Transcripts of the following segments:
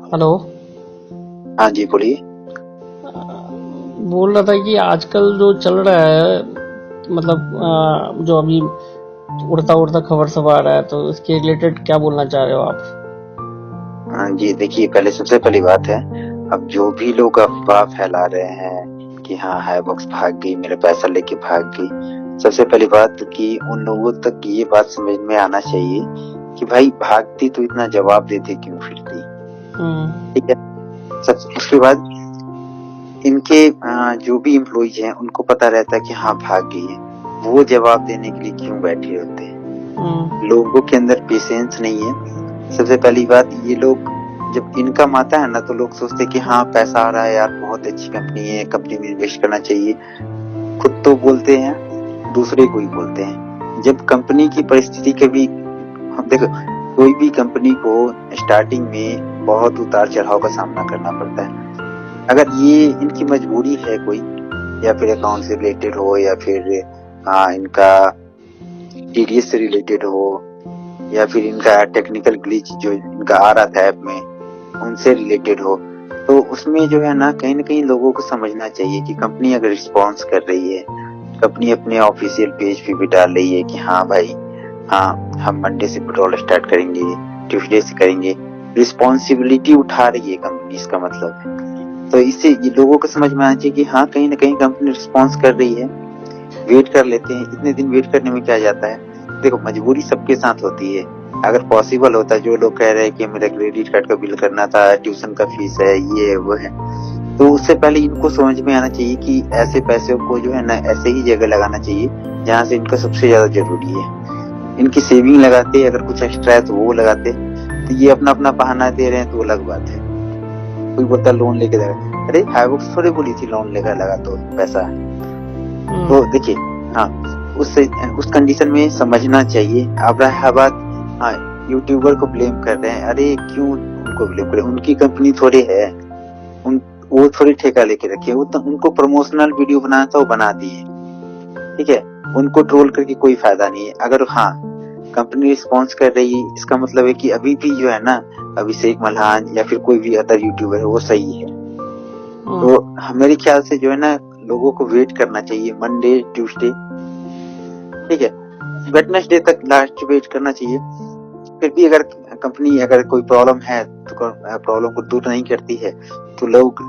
Hello. हाँ जी, बोलिए। बोल रहा था कि आजकल जो चल रहा है, मतलब जो अभी उड़ता उड़ता खबर सब आ रहा है, तो इसके रिलेटेड क्या बोलना चाह रहे हो आप? हाँ जी, देखिए, पहले सबसे पहली बात है, अब जो भी लोग अफवाह फैला रहे हैं कि हाँ हाईबॉक्स भाग गई, मेरा पैसा लेके भाग गई, सबसे पहली बात कि उन लोगों तक ये बात समझ में आना चाहिए कि भाई भागती तो इतना जवाब देते क्यों फिरती। ठीक है। सब उसके बाद इनके जो भी एम्प्लॉइज हैं उनको पता रहता है कि हाँ भाग गई है, वो जवाब देने के लिए क्यों बैठे होते हैं। लोगों के अंदर पेशेंस नहीं है। सबसे पहली बात, ये लोग जब इनकम आता है ना तो लोग सोचते हैं कि हाँ पैसा आ रहा है यार, बहुत अच्छी कंपनी है, कंपनी में इन्वेस्ट करना चाहिए। खुद तो बोलते हैं, दूसरे को ही बोलते हैं। जब कंपनी की परिस्थिति कभी, हम देखो, कोई भी कंपनी को स्टार्टिंग में बहुत उतार चढ़ाव का सामना करना पड़ता है। अगर ये इनकी मजबूरी है कोई, या फिर अकाउंट से रिलेटेड हो, या फिर इनका टीडीएस से रिलेटेड हो, या फिर इनका टेक्निकल ग्लिच जो इनका आ रहा था ऐप में उनसे रिलेटेड हो, तो उसमें जो है ना कहीं लोगों को समझना चाहिए कि कंपनी अगर रिस्पॉन्स कर रही है, कंपनी अपने ऑफिशियल पेज पे भी डाल रही है कि हाँ भाई, हाँ हम मंडे से पेट्रोल स्टार्ट करेंगे, ट्यूसडे से करेंगे, रिस्पॉन्सिबिलिटी उठा रही है कंपनी, इसका मतलब है। तो इससे ये लोगों को समझ में आना चाहिए कि हाँ कहीं ना कहीं कंपनी रिस्पॉन्स कर रही है। वेट कर लेते हैं, इतने दिन वेट करने में क्या जाता है। देखो, मजबूरी सबके साथ होती है। अगर पॉसिबल होता, जो लोग कह रहे हैं कि मेरा क्रेडिट कार्ड का बिल करना था, ट्यूशन का फीस है, ये है वो है, तो उससे पहले इनको समझ में आना चाहिए कि ऐसे पैसे को जो है ना ऐसे ही जगह लगाना चाहिए जहाँ से इनका सबसे ज्यादा जरूरी है। इनकी सेविंग लगाते, अगर कुछ एक्स्ट्रा है तो वो लगाते। तो ये अपना अपना बहाना दे रहे हैं तो अलग बात है। कोई बोलता लोन लेके लगा, अरे हाईबॉक्स थोड़ी बोली थी लोन लेकर लगा तो पैसा। तो देखिए, हाँ उस कंडीशन में समझना चाहिए। अब रहा बात, हाँ यूट्यूबर को ब्लेम कर रहे हैं, अरे क्यों उनको ब्लेम करें, उनकी कंपनी थोड़ी है, वो थोड़ी ठेका लेके रखे, वो तो उनको प्रमोशनल वीडियो बनाना था, वो बना दिए। ठीक है, उनको ट्रोल करके कोई फायदा नहीं है। अगर हाँ कंपनी रिस्पॉन्स कर रही है, इसका मतलब है कि अभी भी जो है ना अभिषेक मल्हान या फिर कोई भी अदर यूट्यूबर है वो सही है। तो मेरे ख्याल से जो है ना लोगों को वेट करना चाहिए मंडे ट्यूसडे, ठीक है, वेडनेसडे तक लास्ट वेट करना चाहिए। फिर भी अगर कंपनी अगर कोई प्रॉब्लम है तो प्रॉब्लम को दूर नहीं करती है तो लोग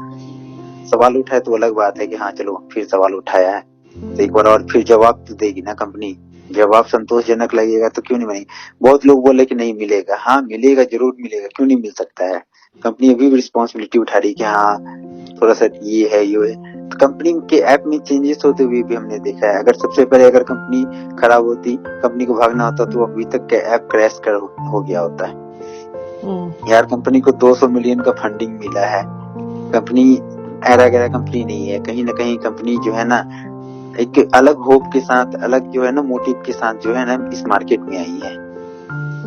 सवाल उठाए तो अलग बात है कि हाँ चलो फिर सवाल उठाया है तो एक बार और फिर जवाब तो देगी ना कंपनी। जवाब संतोषजनक लगेगा तो क्यों नहीं मिलेगा। बहुत लोग बोले कि नहीं मिलेगा, हाँ मिलेगा, जरूर मिलेगा, क्यों नहीं मिल सकता है। कंपनी अभी भी रिस्पॉन्सिबिलिटी उठा रही है कि हाँ थोड़ा सा ये है ये है। तो कंपनी के ऐप में चेंजेस होते हुए भी हमने देखा है। अगर सबसे पहले अगर कंपनी खराब होती, कंपनी को भागना होता तो अभी तक के ऐप क्रैश कर हो गया होता है। यार कंपनी को 200 मिलियन का फंडिंग मिला है, कंपनी ऐरा गैरा कंपनी नहीं है। कहीं ना कहीं कंपनी जो है ना एक अलग होप के साथ, अलग जो है ना मोटिव के साथ जो है ना इस मार्केट में आई है।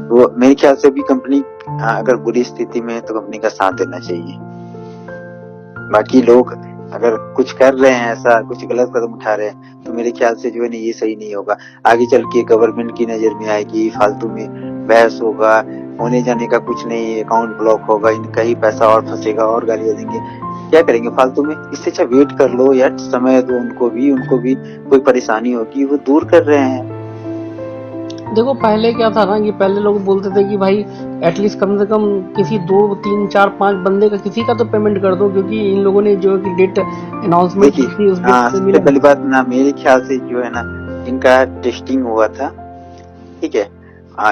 तो मेरे ख्याल से भी कंपनी अगर बुरी स्थिति में है तो कंपनी का साथ देना चाहिए। बाकी लोग अगर कुछ कर रहे हैं, ऐसा कुछ गलत कदम उठा रहे हैं तो मेरे ख्याल से जो है ना ये सही नहीं होगा। आगे चल के गवर्नमेंट की नजर में आएगी, फालतू में बहस होगा, होने जाने का कुछ नहीं, अकाउंट ब्लॉक होगा, इनका ही पैसा और फंसेगा और गालियां देंगे, क्या करेंगे फालतू में। इससे अच्छा वेट कर लो यार, समय दो उनको भी कोई परेशानी होगी वो दूर कर रहे हैं। देखो पहले क्या था ना कि पहले लोग बोलते थे कि भाई एटलीस्ट कम से कम किसी 2 3 4 5 बंदे का किसी का तो पेमेंट कर दो, क्योंकि इन लोगों ने जो कि डेट अनाउंसमेंट की थी उस डेट पे सबसे मिला। पहली बात ना मेरे ख्याल से जो है ना इनका टेस्टिंग हुआ था, ठीक है,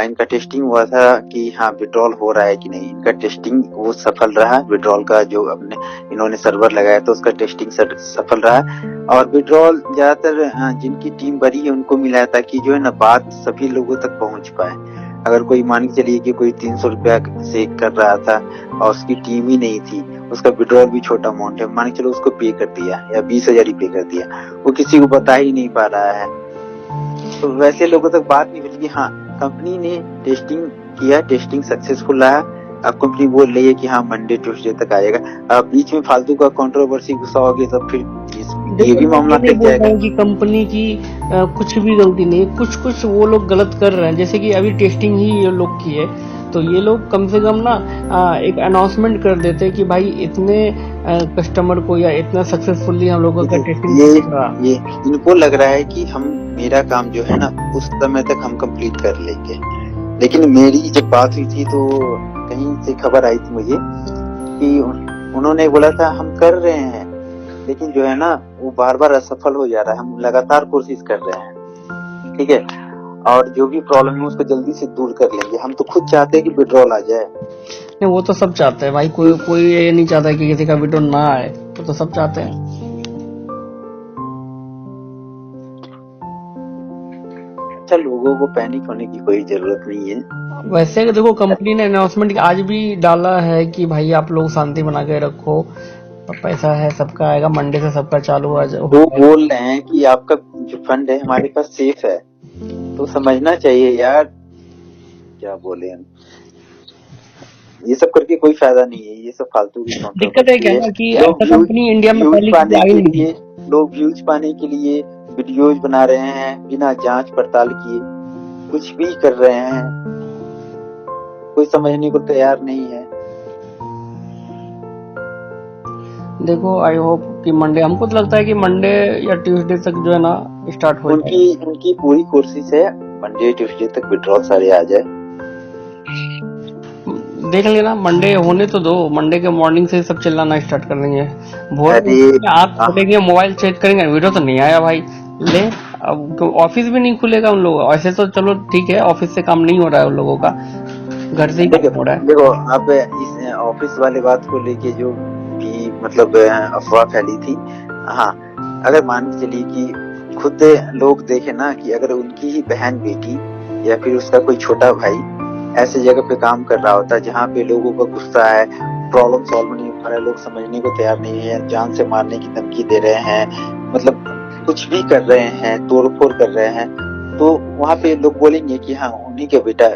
इनका टेस्टिंग हुआ था कि हाँ विड्रॉल हो रहा है कि नहीं। इनका टेस्टिंग वो सफल रहा, विड्रॉल का जो अपने इन्होंने सर्वर लगाया था उसका टेस्टिंग सफल रहा। और विड्रॉल ज्यादातर जिनकी टीम बड़ी है उनको मिला था कि जो है ना बात सभी लोगों तक पहुंच पाए। अगर कोई मान के चलिए कि कोई 300 रुपया से कर रहा था और उसकी टीम ही नहीं थी, उसका विड्रॉल भी छोटा अमाउंट है, मान के चलो उसको पे कर दिया या 20,000 ही पे कर दिया, वो किसी को बता ही नहीं पा रहा है, तो वैसे लोगों तक बात नहीं पहुंची। हाँ कंपनी ने टेस्टिंग किया, टेस्टिंग सक्सेसफुल रहा। अब कंपनी बोल रही है कि हाँ मंडे ट्यूसडे तक आएगा। अब बीच में फालतू का कंट्रोवर्सी घुसाओगे तो फिर ये भी मामला नहीं टिक बोल रहा जाएगा। हूँ कि कंपनी की कुछ भी गलती नहीं, कुछ कुछ वो लोग गलत कर रहे हैं, जैसे कि अभी टेस्टिंग ही ये लोग की है तो ये लोग कम से कम ना एक अनाउंसमेंट कर देते कि भाई इतने कस्टमर को या इतना सक्सेसफुली हम लोगों का टेस्टिंग ये इनको लग रहा है कि हम मेरा काम जो है ना उस समय तक हम कंप्लीट कर लेंगे, लेकिन मेरी जब बात हुई थी तो कहीं से खबर आई थी मुझे कि उन्होंने बोला था हम कर रहे हैं, लेकिन जो है ना वो बार बार असफल हो जा रहा है। हम लगातार कोशिश कर रहे हैं, ठीक है, और जो भी प्रॉब्लम है उसको जल्दी से दूर कर लेंगे। हम तो खुद चाहते हैं कि विड्रॉल आ जाए। नहीं, वो तो सब चाहते हैं भाई, कोई ये नहीं चाहता कि किसी का विड्रॉल ना आए, वो तो सब चाहते हैं। अच्छा, लोगों को पैनिक होने की कोई जरूरत नहीं है। वैसे देखो, कंपनी ने अनाउंसमेंट आज भी डाला है कि भाई आप लोग शांति बना के रखो, पैसा है सबका आएगा, मंडे से सबका चालू हो जाए। वो बोल रहे हैं कि आपका जो फंड है हमारे पास सेफ है, तो समझना चाहिए यार, क्या बोले हम। ये सब करके कोई फायदा नहीं है, ये सब फालतू की दिक्कत है क्या ना कि कंपनी इंडिया में पहले के लिए लोग व्यूज पाने के लिए वीडियोज बना रहे हैं बिना जांच पड़ताल किए, कुछ भी कर रहे हैं, कोई समझने को तैयार नहीं है। देखो, आई होप कि मंडे, हमको तो लगता है कि मंडे या ट्यूसडे तक जो है ना स्टार्ट हो जाए। उनकी पूरी कोशिश है मंडे ट्यूसडे तक विड्रॉल सारे आ जाए। देख लेना, मंडे होने तो दो, मंडे के मॉर्निंग से सब चिल्लाना स्टार्ट कर देंगे, भोर में आप खोलेंगे मोबाइल चेक करेंगे, वीडियो तो नहीं आया भाई, ले अब ऑफिस भी नहीं खुलेगा उन लोगों। ऐसे तो चलो ठीक है, ऑफिस से काम नहीं हो रहा है उन लोगों का, घर से ही काम हो रहा है। देखो, अब इस ऑफिस वाले बात को लेके जो भी मतलब अफवाह फैली थी, हाँ, अगर मान के चलिए कि खुद लोग देखे ना कि अगर उनकी ही बहन बेटी या फिर उसका कोई छोटा भाई ऐसे जगह पे काम कर रहा होता जहाँ पे लोगों का गुस्सा है, प्रॉब्लम सॉल्व नहीं हो पा रहा है, लोग समझने को तैयार नहीं है, जान से मारने की धमकी दे रहे हैं, मतलब कुछ भी कर रहे हैं, तोड़फोड़ कर रहे हैं, तो वहाँ पे लोग बोलेंगे कि हाँ उन्हीं के बेटा,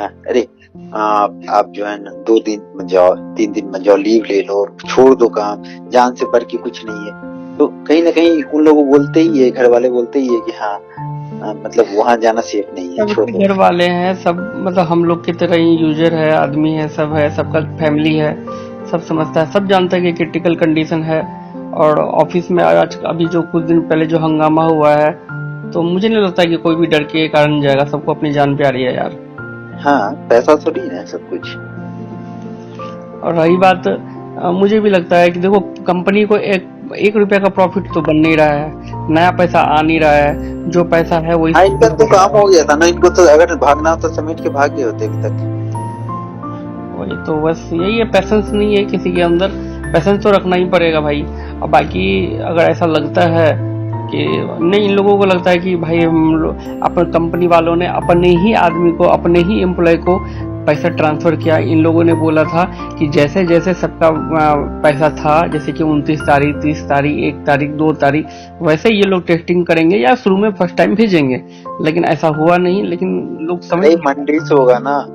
अरे आप जो है ना 2 दिन में जाओ, 3 दिन में जाओ, लीव ले लो, छोड़ दो काम, जान से बढ़ के कुछ नहीं है। तो कहीं ना कहीं उन लोगों बोलते ही है, घर वाले बोलते ही है कि हाँ मतलब वहाँ जाना सेफ नहीं है, छोड़ दो। घर वाले हैं सब, मतलब हम लोग की तरह ही यूजर है, आदमी है, सब है, सबका फैमिली है, सब समझता है, सब जानता है कि क्रिटिकल कंडीशन है। और ऑफिस में आज अभी जो कुछ दिन पहले जो हंगामा हुआ है, तो मुझे नहीं लगता कि कोई भी डर के कारण जाएगा, सबको अपनी जान प्यारी है यार। हाँ, पैसा थोड़ी है सब कुछ। और रही बात, मुझे भी लगता है कि देखो, कंपनी को एक रुपया का प्रॉफिट तो बन नहीं रहा है, नया पैसा आ नहीं रहा है, जो पैसा है वही। इनका तो काम हो गया था ना, इनको तो अगर भागना होता समेट के भाग गए होते अभी तक। वही तो, बस यही है, पैसेंस नहीं है किसी के अंदर, पैसेंस तो रखना ही पड़ेगा भाई। और बाकी अगर ऐसा लगता है कि नहीं, इन लोगों को लगता है कि भाई अपने कंपनी वालों ने अपने ही आदमी को, अपने ही एम्प्लॉय को पैसा ट्रांसफर किया। इन लोगों ने बोला था कि जैसे जैसे सबका पैसा था, जैसे कि 29 तारीख, 30 तारीख, 1 तारीख, 2 तारीख, वैसे ये लोग टेस्टिंग करेंगे या शुरू में फर्स्ट टाइम भेजेंगे, लेकिन ऐसा हुआ नहीं। लेकिन लोग समझ मंडी से होगा ना।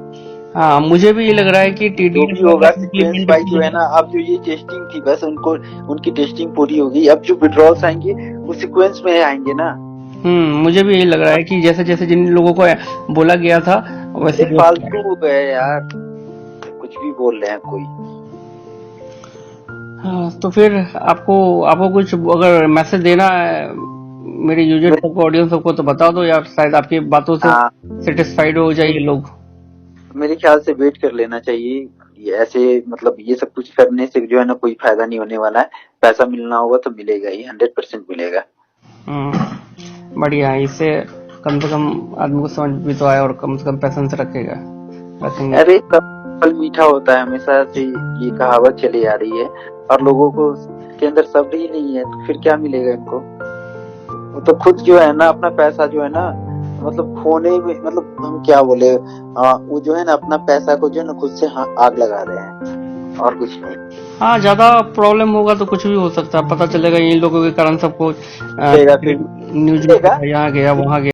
हाँ, मुझे भी ये लग रहा है कि टीडी होगा सीक्वेंस बाई जो है ना, अब जो ये टेस्टिंग थी बस उनकी टेस्टिंग पूरी होगी, अब जो विड्रॉल्स आएंगे वो सीक्वेंस में आएंगे ना। मुझे भी यही लग रहा है कि जैसे जैसे जिन लोगों को बोला गया था वैसे फालतू हो गए यार, कुछ भी बोल रहे हैं कोई। हाँ, तो फिर आपको कुछ अगर मैसेज देना है मेरे यूजर सबको, ऑडियंस सबको, तो बता दो यार, शायद आपकी बातों से सेटिस्फाइड हो जाए ये लोग। मेरे ख्याल से वेट कर लेना चाहिए, ये ऐसे मतलब ये सब कुछ करने से जो है ना कोई फायदा नहीं होने वाला है। पैसा मिलना होगा तो मिलेगा ही, 100% मिलेगा। बढ़िया है, इससे कम से कम आदमी को समझ भी तो आए और कम से कम पैसेंस रखेंगे। अरे सब फल मीठा होता है, हमेशा से ये कहावत चली आ रही है, और लोगों को के अंदर सब्र ही नहीं है, तो फिर क्या मिलेगा इनको। वो तो खुद जो है ना अपना पैसा जो है ना मतलब खोने में, मतलब हम क्या बोले, वो जो है ना अपना पैसा को जो है ना खुद से आग लगा रहे हैं और कुछ नहीं। हाँ, ज्यादा प्रॉब्लम होगा तो कुछ भी हो सकता है, पता चलेगा इन लोगों के कारण सबको न्यूज में यहाँ गया वहाँ गया।